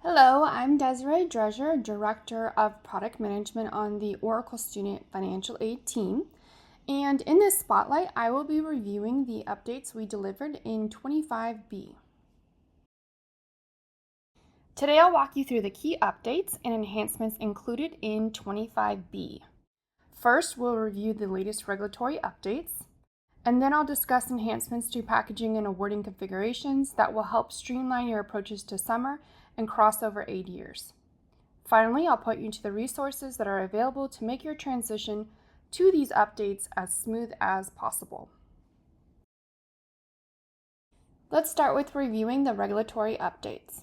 Hello, I'm Desiree Drescher, Director of Product Management on the Oracle Student Financial Aid team. And in this spotlight, I will be reviewing the updates we delivered in 25B. Today, I'll walk you through the key updates and enhancements included in 25B. First, we'll review the latest regulatory updates, and then I'll discuss enhancements to packaging and awarding configurations that will help streamline your approaches to summer and crossover aid years. Finally, I'll point you to the resources that are available to make your transition to these updates as smooth as possible. Let's start with reviewing the regulatory updates.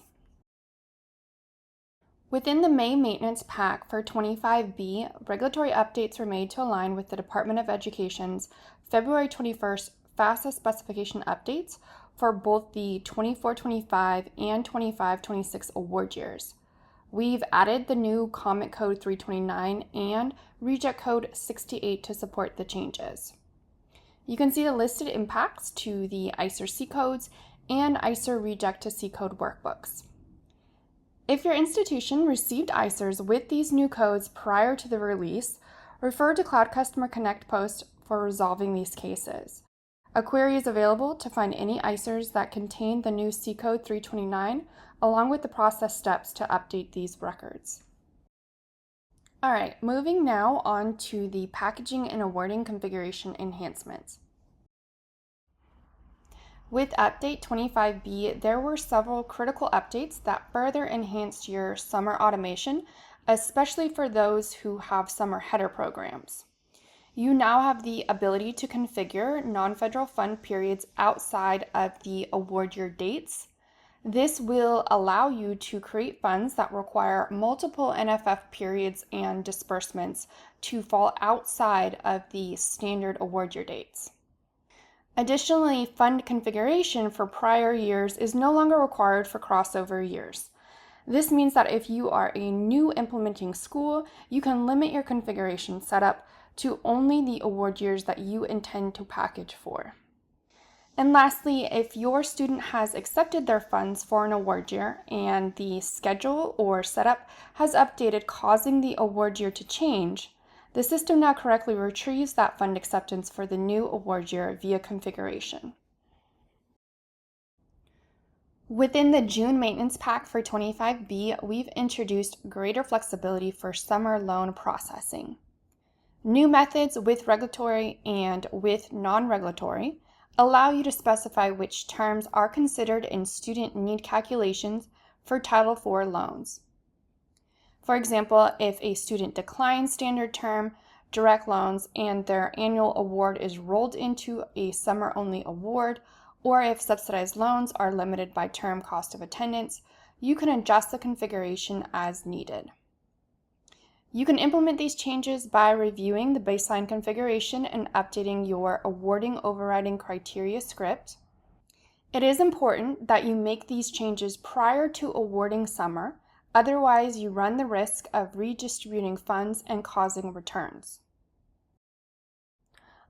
Within the May Maintenance Pack for 25B, regulatory updates were made to align with the Department of Education's February 21st FAFSA specification updates for both the 24-25 and 25-26 award years. We've added the new Comment Code 329 and Reject Code 68 to support the changes. You can see the listed impacts to the ICER C codes and ICER Reject to C code workbooks. If your institution received ICERs with these new codes prior to the release, refer to Cloud Customer Connect post for resolving these cases. A query is available to find any ICERs that contain the new C code 329, along with the process steps to update these records. All right, moving now on to the packaging and awarding configuration enhancements. With Update 25B, there were several critical updates that further enhanced your summer automation, especially for those who have summer header programs. You now have the ability to configure non-federal fund periods outside of the award year dates. This will allow you to create funds that require multiple NFF periods and disbursements to fall outside of the standard award year dates. Additionally, fund configuration for prior years is no longer required for crossover years. This means that if you are a new implementing school, you can limit your configuration setup to only the award years that you intend to package for. And lastly, if your student has accepted their funds for an award year and the schedule or setup has updated causing the award year to change, the system now correctly retrieves that fund acceptance for the new award year via configuration. Within the June Maintenance Pack for 25B, we've introduced greater flexibility for summer loan processing. New methods with regulatory and with non-regulatory allow you to specify which terms are considered in student need calculations for Title IV loans. For example, if a student declines standard term, direct loans, and their annual award is rolled into a summer-only award, or if subsidized loans are limited by term cost of attendance, you can adjust the configuration as needed. You can implement these changes by reviewing the baseline configuration and updating your awarding overriding criteria script. It is important that you make these changes prior to awarding summer. Otherwise, you run the risk of redistributing funds and causing returns.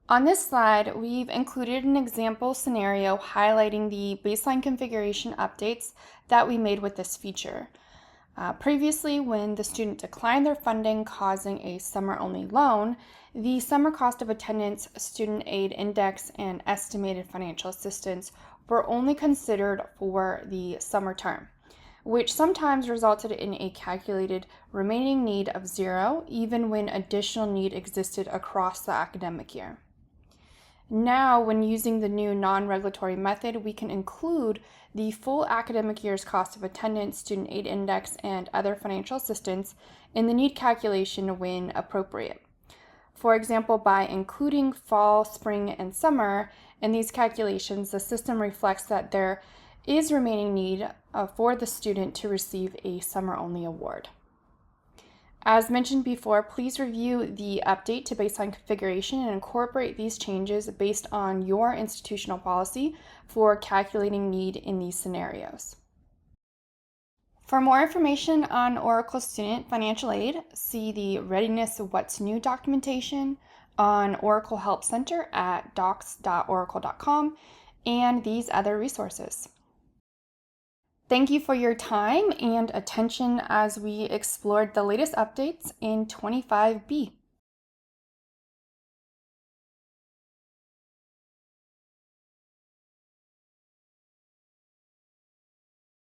On this slide, we've included an example scenario highlighting the baseline configuration updates that we made with this feature. Previously, when the student declined their funding causing a summer-only loan, the summer cost of attendance, student aid index, and estimated financial assistance were only considered for the summer term, which sometimes resulted in a calculated remaining need of 0, even when additional need existed across the academic year. Now, when using the new non-regulatory method, we can include the full academic year's cost of attendance, student aid index, and other financial assistance in the need calculation when appropriate. For example, by including fall, spring, and summer in these calculations, the system reflects that there is remaining need for the student to receive a summer-only award. As mentioned before, please review the update to baseline configuration and incorporate these changes based on your institutional policy for calculating need in these scenarios. For more information on Oracle Student Financial Aid, see the Readiness What's New documentation on Oracle Help Center at docs.oracle.com and these other resources. Thank you for your time and attention as we explored the latest updates in 25B.